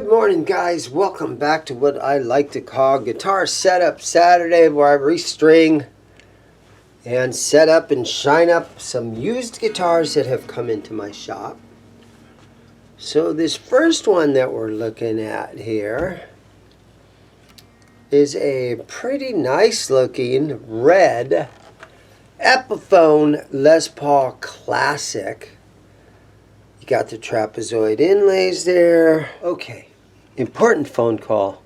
morning, guys. Welcome back to what I like to call Guitar Setup Saturday, where I restring and set up and shine up some used guitars that have come into my shop. So this first one that we're looking at here is a pretty nice looking red Epiphone Les Paul Classic. Got the trapezoid inlays there. Okay, important phone call.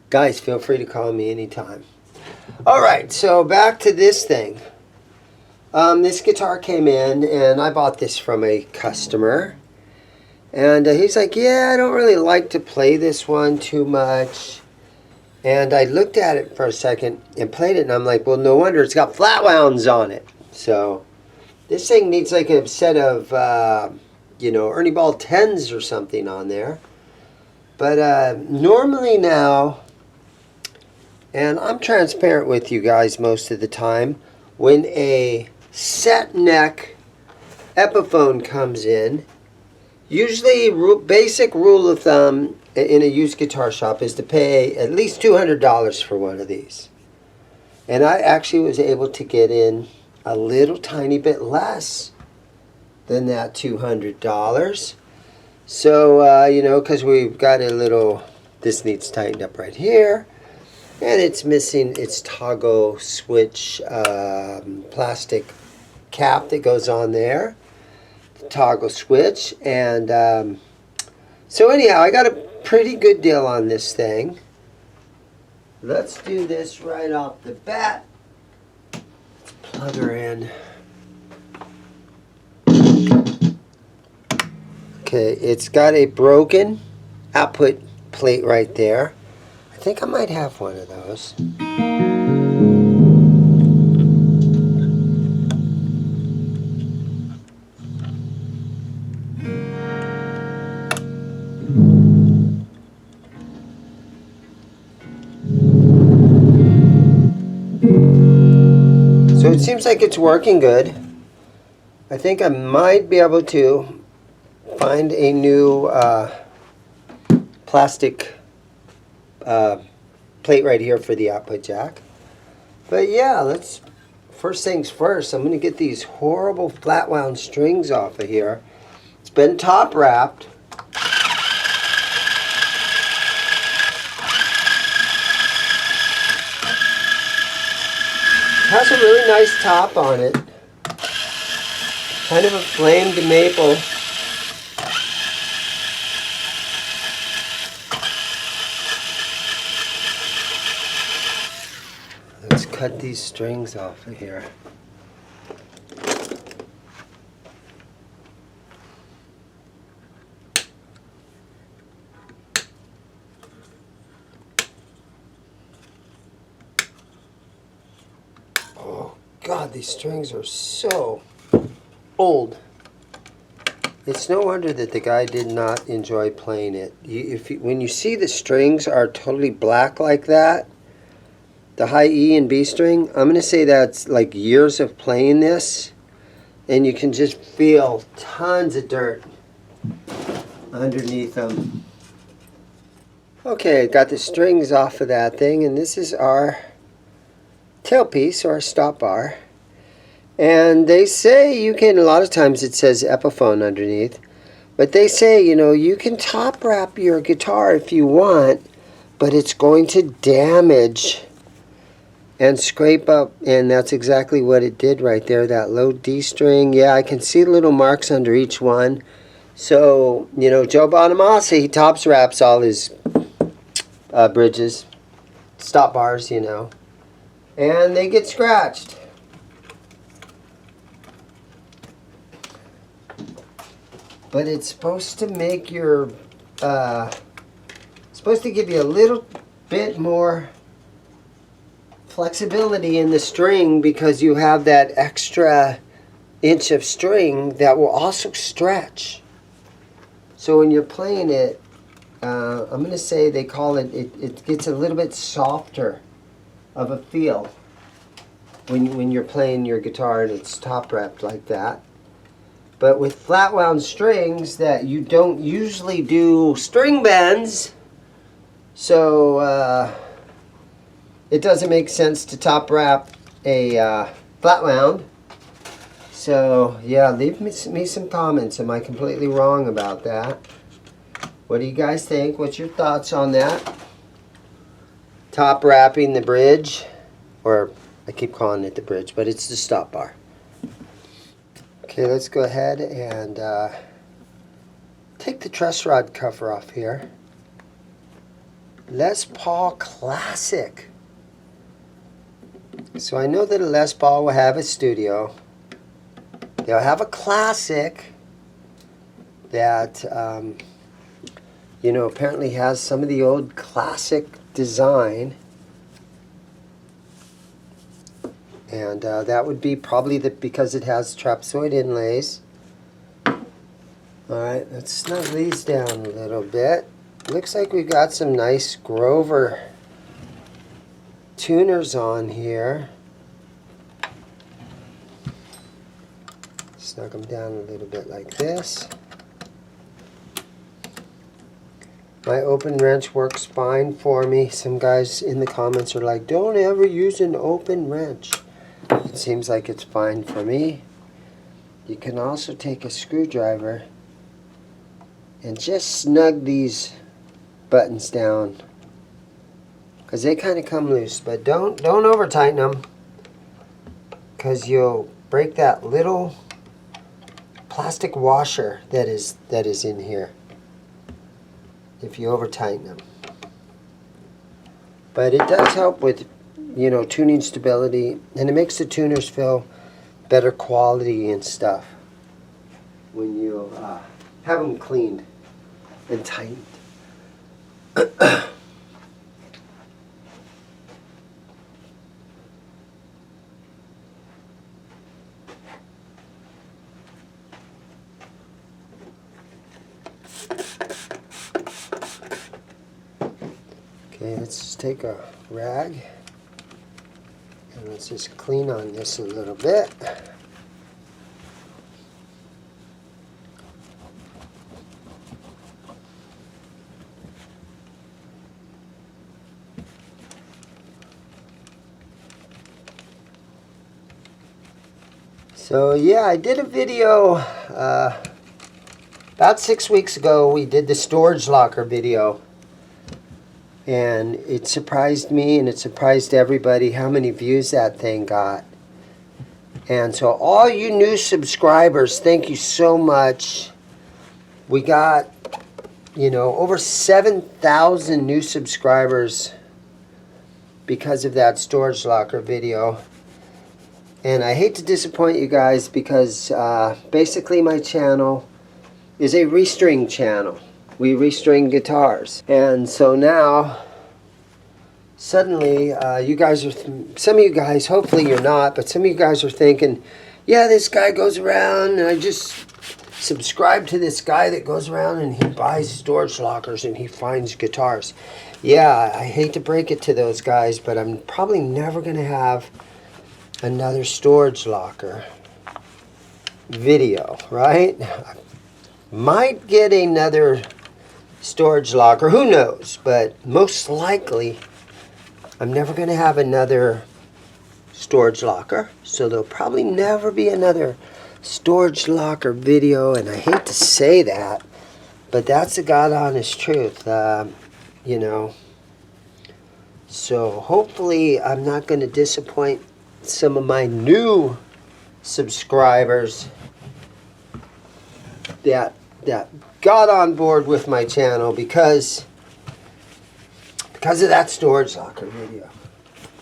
Guys, feel free to call me anytime. Alright, so back to this thing. This guitar came in and I bought this from a customer. And he's like, yeah, I don't really like to play this one too much. And I looked at it for a second and played it and I'm like, well, no wonder it's got flat wounds on it. So this thing needs like a set of Ernie Ball 10s or something on there. But normally now, and I'm transparent with you guys most of the time, when a set neck Epiphone comes in, usually basic rule of thumb in a used guitar shop is to pay at least $200 for one of these. And I actually was able to get in a little tiny bit less than that $200. So, because we've got a little, this needs tightened up right here. And it's missing its toggle switch plastic cap that goes on there. The toggle switch. And so anyhow, I got a pretty good deal on this thing. Let's do this right off the bat. Let's plug her in. Okay, it's got a broken output plate right there. I think I might have one of those. So it seems like it's working good. I think I might be able to find a new plastic plate right here for the output jack. But yeah, first things first, I'm going to get these horrible flat wound strings off of here. It's been top wrapped. It has a really nice top on it. Kind of a flamed maple. Let's cut these strings off of here. Oh God, these strings are so old. It's no wonder that the guy did not enjoy playing it. When you see the strings are totally black like that, the high E and B string, I'm going to say that's like years of playing this, and you can just feel tons of dirt underneath them. Okay, got the strings off of that thing, and this is our tailpiece or stop bar. And they say you can, a lot of times it says Epiphone underneath, but they say, you can top wrap your guitar if you want, but it's going to damage and scrape up, and that's exactly what it did right there, that low D string. Yeah, I can see little marks under each one. So, Joe Bonamassa, he tops wraps all his bridges, stop bars, and they get scratched. But it's supposed to make your, supposed to give you a little bit more flexibility in the string, because you have that extra inch of string that will also stretch. So when you're playing it, I'm going to say they call it gets a little bit softer of a feel when you're playing your guitar and it's top wrapped like that. But with flat wound strings that you don't usually do string bends, so it doesn't make sense to top wrap a flat wound. So yeah, leave me some comments. Am I completely wrong about that? What do you guys think? What's your thoughts on that? Top wrapping the bridge, or I keep calling it the bridge, but it's the stop bar. Okay, let's go ahead and take the truss rod cover off here. Les Paul Classic. So I know that a Les Paul will have a studio. They'll have a classic that, you know, apparently has some of the old classic design. And that would be probably because it has trapezoid inlays. Alright, let's snug these down a little bit. Looks like we've got some nice Grover tuners on here. Snug them down a little bit like this. My open wrench works fine for me. Some guys in the comments are like, don't ever use an open wrench. It seems like it's fine for me. You can also take a screwdriver and just snug these buttons down, because they kind of come loose, but don't over tighten them, because you'll break that little plastic washer that is in here if you over tighten them. But it does help with, you know, tuning stability, and it makes the tuners feel better quality and stuff when you have them cleaned and tightened. Okay, let's just take a rag and let's just clean on this a little bit. So yeah, I did a video about 6 weeks ago. We did the storage locker video, and it surprised me and it surprised everybody how many views that thing got. And so all you new subscribers, thank you so much. We got, you know, over 7,000 new subscribers because of that storage locker video. And I hate to disappoint you guys, because basically my channel is a restring channel. We restring guitars. And so now, suddenly, you guys are, some of you guys, hopefully you're not, but some of you guys are thinking, yeah, this guy goes around, and I just subscribe to this guy that goes around and he buys storage lockers and he finds guitars. Yeah, I hate to break it to those guys, but I'm probably never going to have another storage locker video, right? Might get another storage locker, who knows, but most likely I'm never going to have another storage locker, so there'll probably never be another storage locker video. And I hate to say that, but that's the God honest truth, you know. So hopefully I'm not going to disappoint some of my new subscribers that got on board with my channel because of that storage locker video.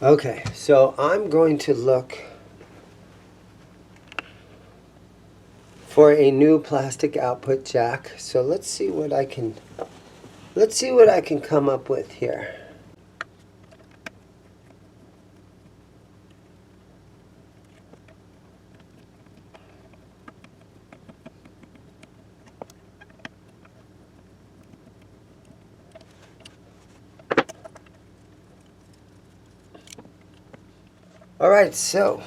Okay, so I'm going to look for a new plastic output jack. So let's see what I can come up with here. Alright, so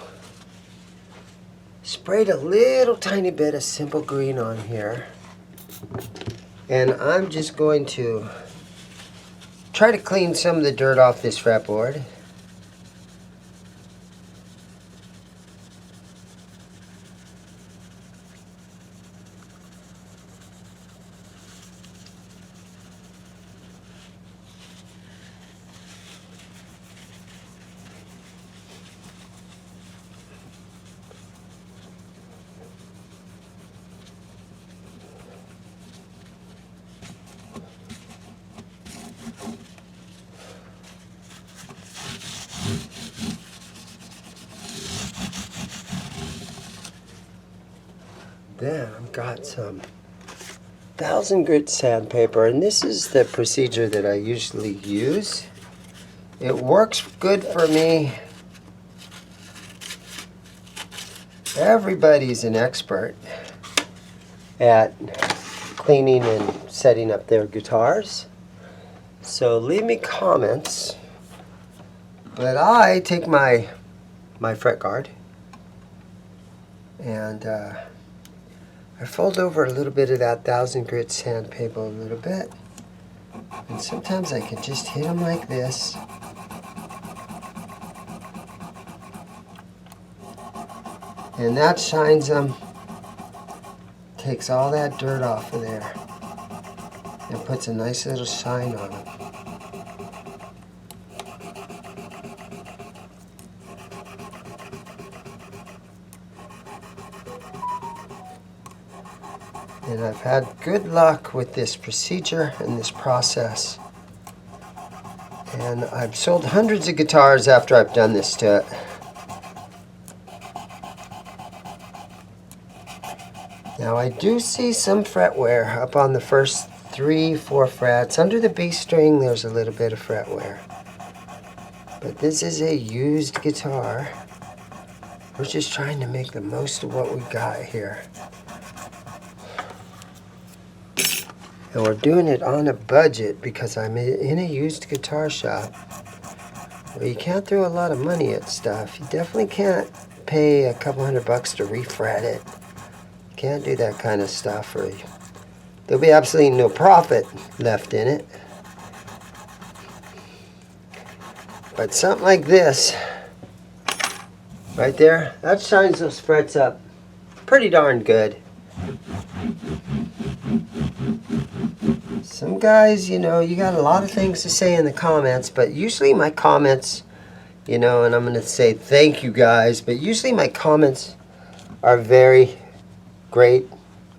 sprayed a little tiny bit of simple green on here. And I'm just going to try to clean some of the dirt off this fretboard. Then I've got some 1000 grit sandpaper, and this is the procedure that I usually use. It works good for me. Everybody's an expert at cleaning and setting up their guitars, so leave me comments. But I take my fret guard and I fold over a little bit of that 1000 grit sandpaper a little bit, and sometimes I can just hit them like this. And that shines them, takes all that dirt off of there, and puts a nice little shine on them. And I've had good luck with this procedure and this process. And I've sold hundreds of guitars after I've done this to it. Now I do see some fret wear up on the first 3-4 frets. Under the B string there's a little bit of fret wear. But this is a used guitar. We're just trying to make the most of what we got here. And we're doing it on a budget because I'm in a used guitar shop where you can't throw a lot of money at stuff. You definitely can't pay a couple $100 to refret it. You can't do that kind of stuff, or there'll be absolutely no profit left in it. But something like this, right there, that shines those frets up pretty darn good. Some guys, you know, you got a lot of things to say in the comments, but usually my comments, you know, and I'm going to say thank you guys, but usually my comments are very great,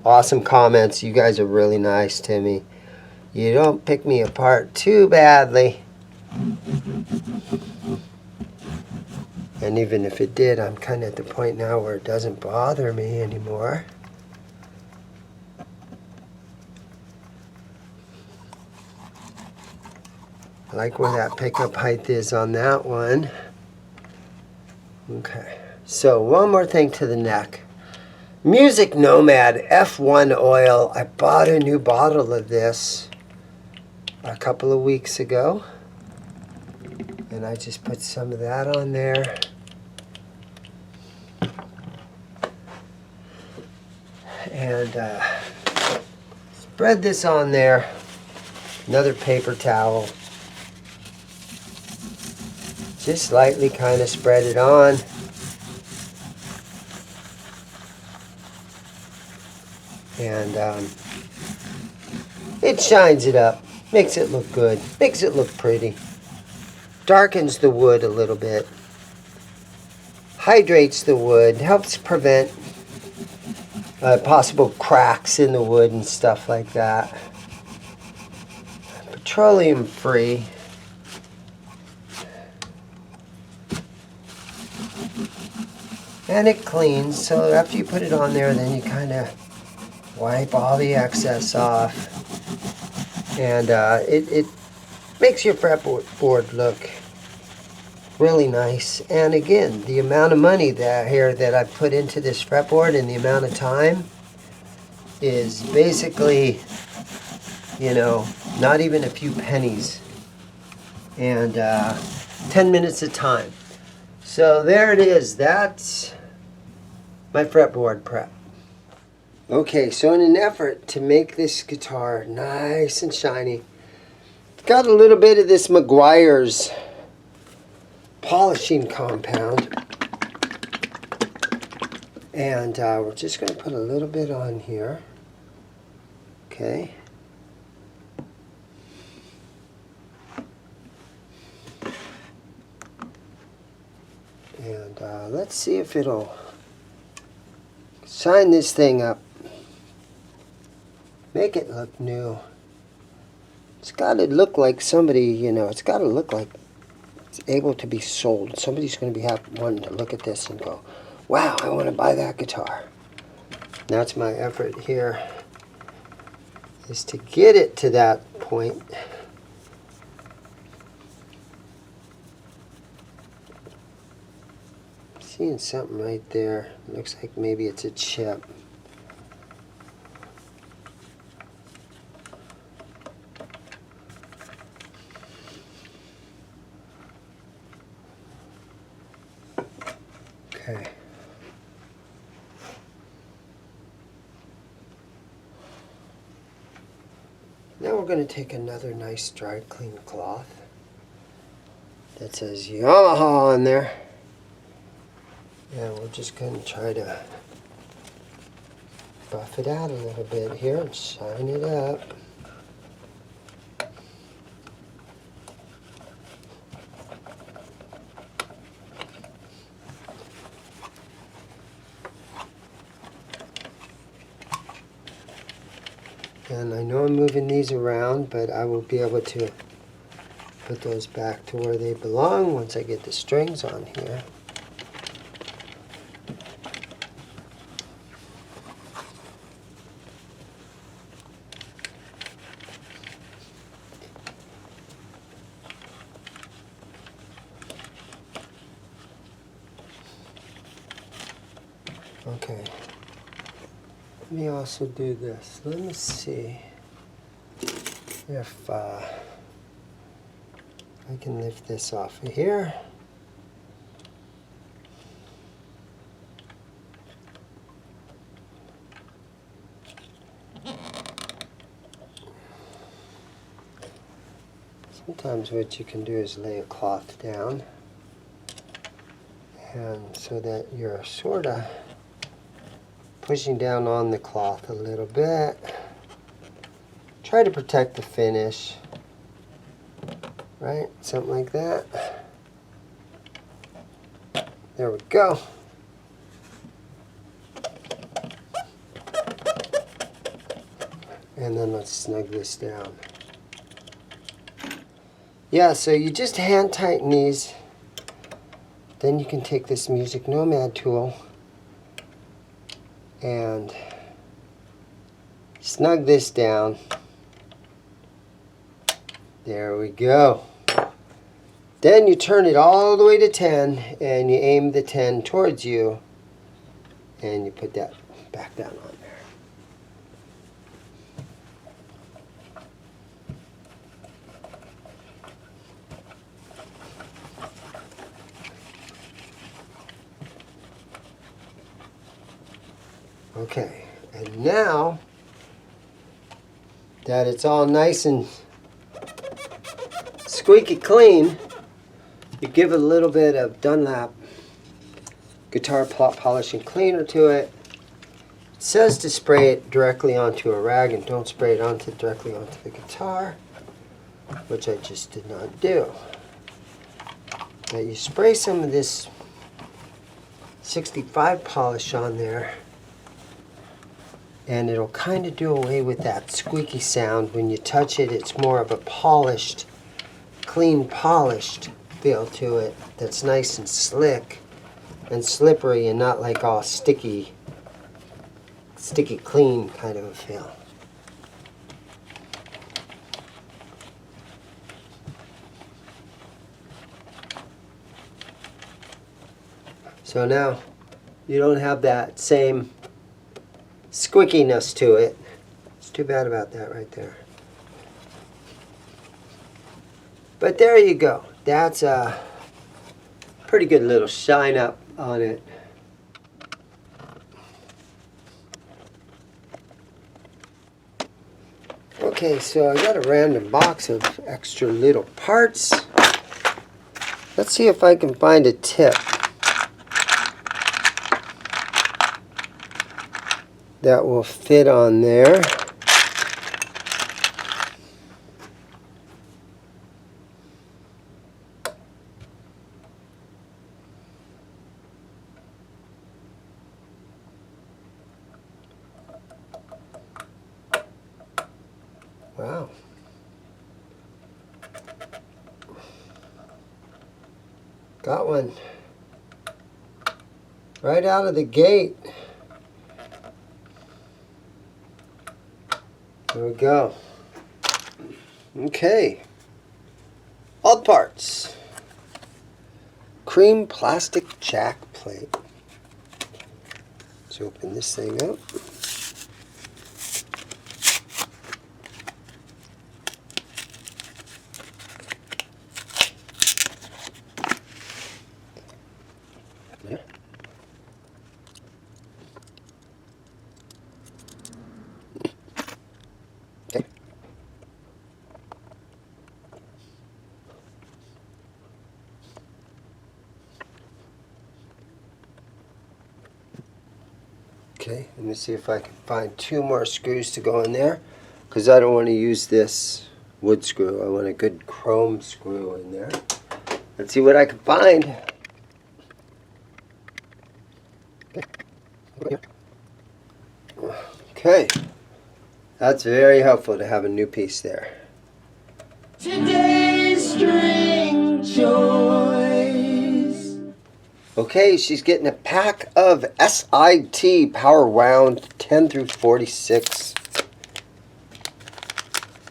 awesome comments. You guys are really nice to me. You don't pick me apart too badly. And even if it did, I'm kind of at the point now where it doesn't bother me anymore. I like where that pickup height is on that one. Okay, so one more thing to the neck. Music Nomad F1 oil. I bought a new bottle of this a couple of weeks ago. And I just put some of that on there. And spread this on there. Another paper towel. Just lightly kind of spread it on. And it shines it up, makes it look good, makes it look pretty. Darkens the wood a little bit. Hydrates the wood, helps prevent possible cracks in the wood and stuff like that. Petroleum free. And it cleans, so after you put it on there, then you kind of wipe all the excess off. And it makes your fretboard look really nice. And again, the amount of money that I put into this fretboard and the amount of time is basically, you know, not even a few pennies. And 10 minutes of time. So there it is. That's my fretboard prep. Okay, so in an effort to make this guitar nice and shiny, got a little bit of this Meguiar's polishing compound. And we're just going to put a little bit on here. Okay. And let's see if it'll shine this thing up. Make it look new. It's got to look like somebody, you know, it's got to look like it's able to be sold. Somebody's going to be wanting to look at this and go, wow, I want to buy that guitar. That's my effort here, is to get it to that point. I'm seeing something right there. Looks like maybe it's a chip. Okay. Now we're going to take another nice dry clean cloth that says Yamaha on there, and we're just going to try to buff it out a little bit here and shine it up. And I know I'm moving these around, but I will be able to put those back to where they belong once I get the strings on here. Okay. Let me also do this. Let me see if I can lift this off of here. Sometimes what you can do is lay a cloth down, and so that you're sort of pushing down on the cloth a little bit. Try to protect the finish, right? Something like that. There we go. And then let's snug this down. Yeah, so you just hand tighten these. Then you can take this Music Nomad tool and snug this down. There we go. Then you turn it all the way to 10 and you aim the 10 towards you and you put that back down on there. Okay, and now that it's all nice and squeaky clean, you give it a little bit of Dunlap guitar polishing cleaner to it. It says to spray it directly onto a rag and don't spray it directly onto the guitar, which I just did not do. Now you spray some of this 65 polish on there, and it'll kind of do away with that squeaky sound. When you touch it, it's more of a polished, clean polished feel to it that's nice and slick and slippery and not like all sticky clean kind of a feel. So now you don't have that same squickiness to it. It's too bad about that right there. But there you go. That's a pretty good little shine up on it. Okay, so I got a random box of extra little parts. Let's see if I can find a tip that will fit on there. Wow. Got one right out of the gate. There we go. Okay. All the parts. Cream plastic jack plate. Let's open this thing up. There. Okay. Okay, let me see if I can find 2 more screws to go in there, because I don't want to use this wood screw. I want a good chrome screw in there. Let's see what I can find. Okay, that's very helpful to have a new piece there. Today's string choice. Okay, she's getting a pack of SIT Power Wound 10 through 46.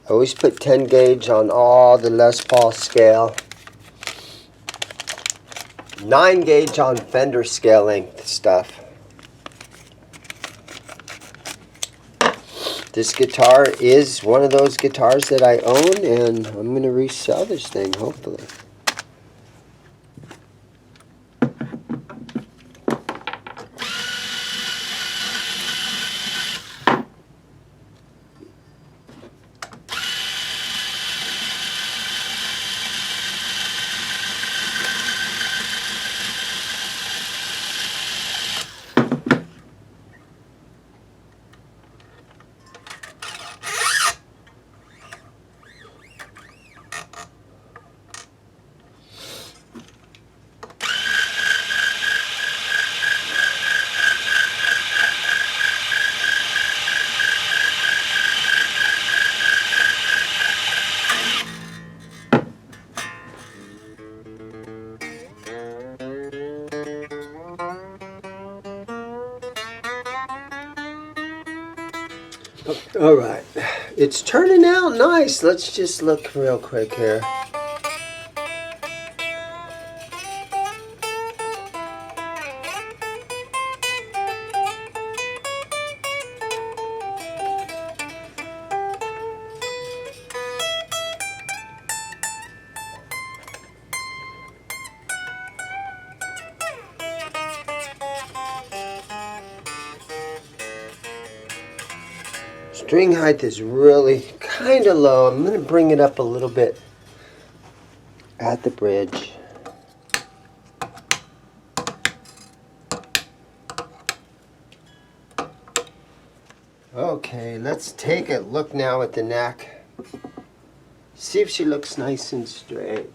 I always put 10 gauge on all the Les Paul scale. 9 gauge on Fender scale length stuff. This guitar is one of those guitars that I own, and I'm going to resell this thing, hopefully. All right, it's turning out nice. Let's just look real quick here. String height is really kind of low. I'm going to bring it up a little bit at the bridge. Okay, let's take a look now at the neck. See if she looks nice and straight.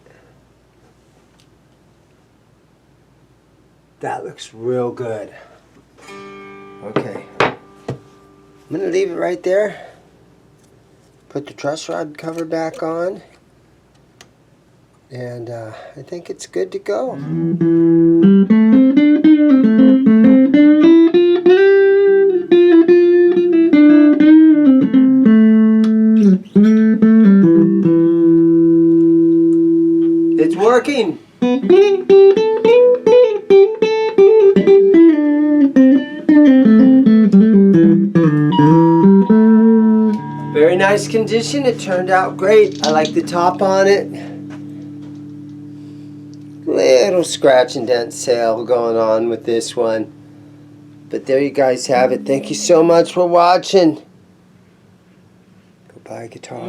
That looks real good. Okay. I'm going to leave it right there. Put the truss rod cover back on. And I think it's good to go. It's working. Very nice condition. It turned out great. I like the top on it. Little scratch and dent sale going on with this one. But there you guys have it. Thank you so much for watching. Go buy a guitar.